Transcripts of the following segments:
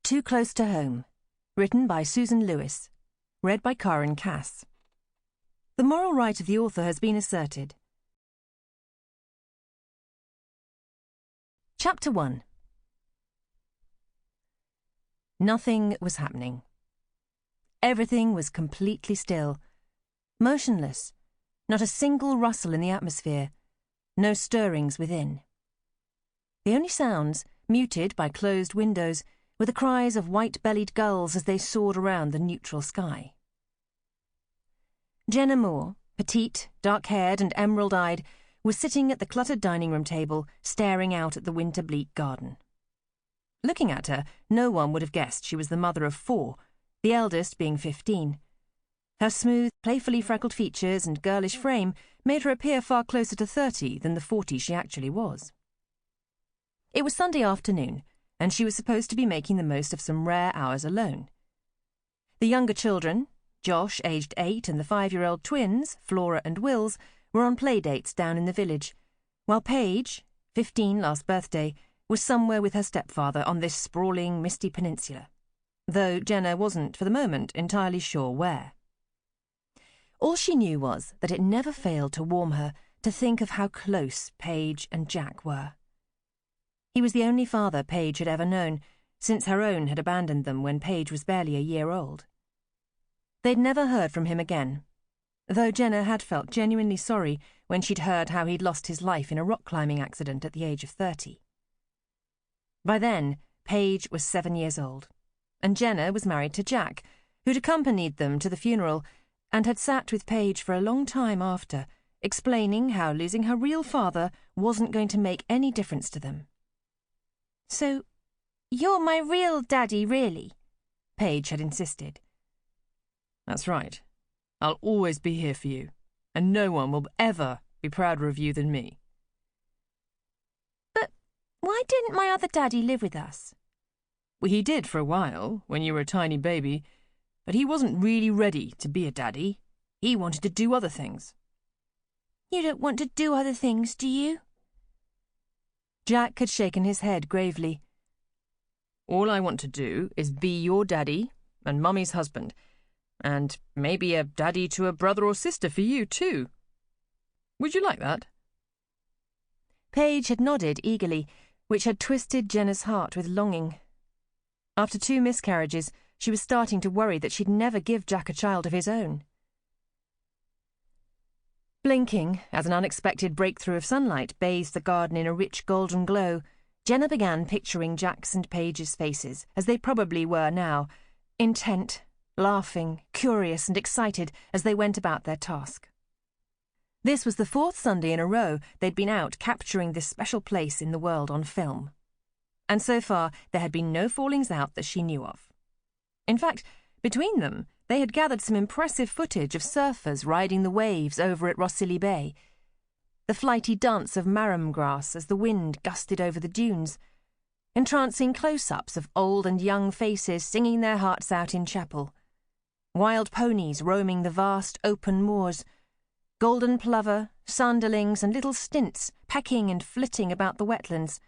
Too Close to Home, written by Susan Lewis, read by Karen Cass. The moral right of the author has been asserted. Chapter 1. Nothing was happening. Everything was completely still, motionless, not a single rustle in the atmosphere, no stirrings within. The only sounds, muted by closed windows, were the cries of white-bellied gulls as they soared around the neutral sky. Jenna Moore, petite, dark-haired and emerald-eyed, was sitting at the cluttered dining-room table, staring out at the winter-bleak garden. Looking at her, no one would have guessed she was the mother of 4, the eldest being 15. Her smooth, playfully freckled features and girlish frame made her appear far closer to 30 than the 40 she actually was. It was Sunday afternoon, and she was supposed to be making the most of some rare hours alone. The younger children, Josh, aged 8, and the 5-year-old twins, Flora and Wills, were on playdates down in the village, while Paige, 15 last birthday, was somewhere with her stepfather on this sprawling, misty peninsula, though Jenna wasn't, for the moment, entirely sure where. All she knew was that it never failed to warm her to think of how close Paige and Jack were. He was the only father Paige had ever known, since her own had abandoned them when Paige was barely a year old. They'd never heard from him again, though Jenna had felt genuinely sorry when she'd heard how he'd lost his life in a rock-climbing accident at the age of 30. By then, Paige was 7 years old, and Jenna was married to Jack, who'd accompanied them to the funeral and had sat with Paige for a long time after, explaining how losing her real father wasn't going to make any difference to them. "So, you're my real daddy, really?" Paige had insisted. "That's right. I'll always be here for you, and no one will ever be prouder of you than me." "But why didn't my other daddy live with us?" "Well, he did for a while, when you were a tiny baby, but he wasn't really ready to be a daddy. He wanted to do other things." "You don't want to do other things, do you?" Jack had shaken his head gravely. "All I want to do is be your daddy and Mummy's husband, and maybe a daddy to a brother or sister for you, too. Would you like that?" Paige had nodded eagerly, which had twisted Jenna's heart with longing. After 2 miscarriages, she was starting to worry that she'd never give Jack a child of his own. Blinking as an unexpected breakthrough of sunlight bathed the garden in a rich golden glow, Jenna began picturing Jack's and Paige's faces, as they probably were now, intent, laughing, curious and excited as they went about their task. This was the 4th Sunday in a row they'd been out capturing this special place in the world on film. And so far there had been no fallings out that she knew of. In fact, between them, they had gathered some impressive footage of surfers riding the waves over at Rossili Bay, the flighty dance of marram grass as the wind gusted over the dunes, entrancing close-ups of old and young faces singing their hearts out in chapel, wild ponies roaming the vast open moors, golden plover, sanderlings and little stints pecking and flitting about the wetlands,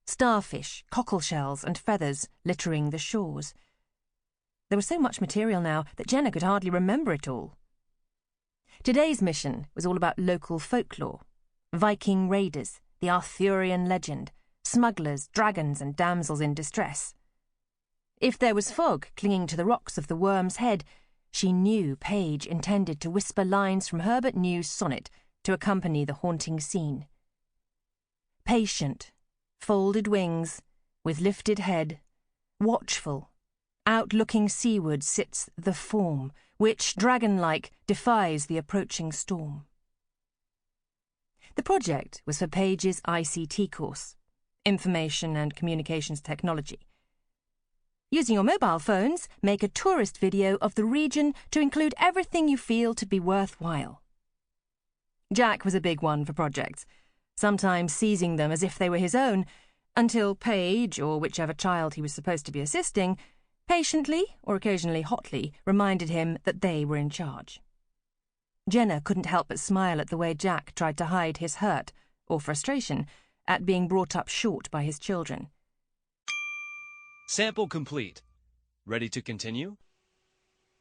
starfish, cockleshells and feathers littering the shores. There was so much material now that Jenna could hardly remember it all. Today's mission was all about local folklore, Viking raiders, the Arthurian legend, smugglers, dragons and damsels in distress. If there was fog clinging to the rocks of the Worm's Head, she knew Paige intended to whisper lines from Herbert New's sonnet to accompany the haunting scene. Patient, folded wings, with lifted head, watchful, outlooking seaward sits the form, which, dragon-like, defies the approaching storm. The project was for Paige's ICT course, Information and Communications Technology. Using your mobile phones, make a tourist video of the region to include everything you feel to be worthwhile. Jack was a big one for projects, sometimes seizing them as if they were his own, until Paige, or whichever child he was supposed to be assisting, patiently, or occasionally hotly, reminded him that they were in charge. Jenna couldn't help but smile at the way Jack tried to hide his hurt, or frustration, at being brought up short by his children. Sample complete. Ready to continue?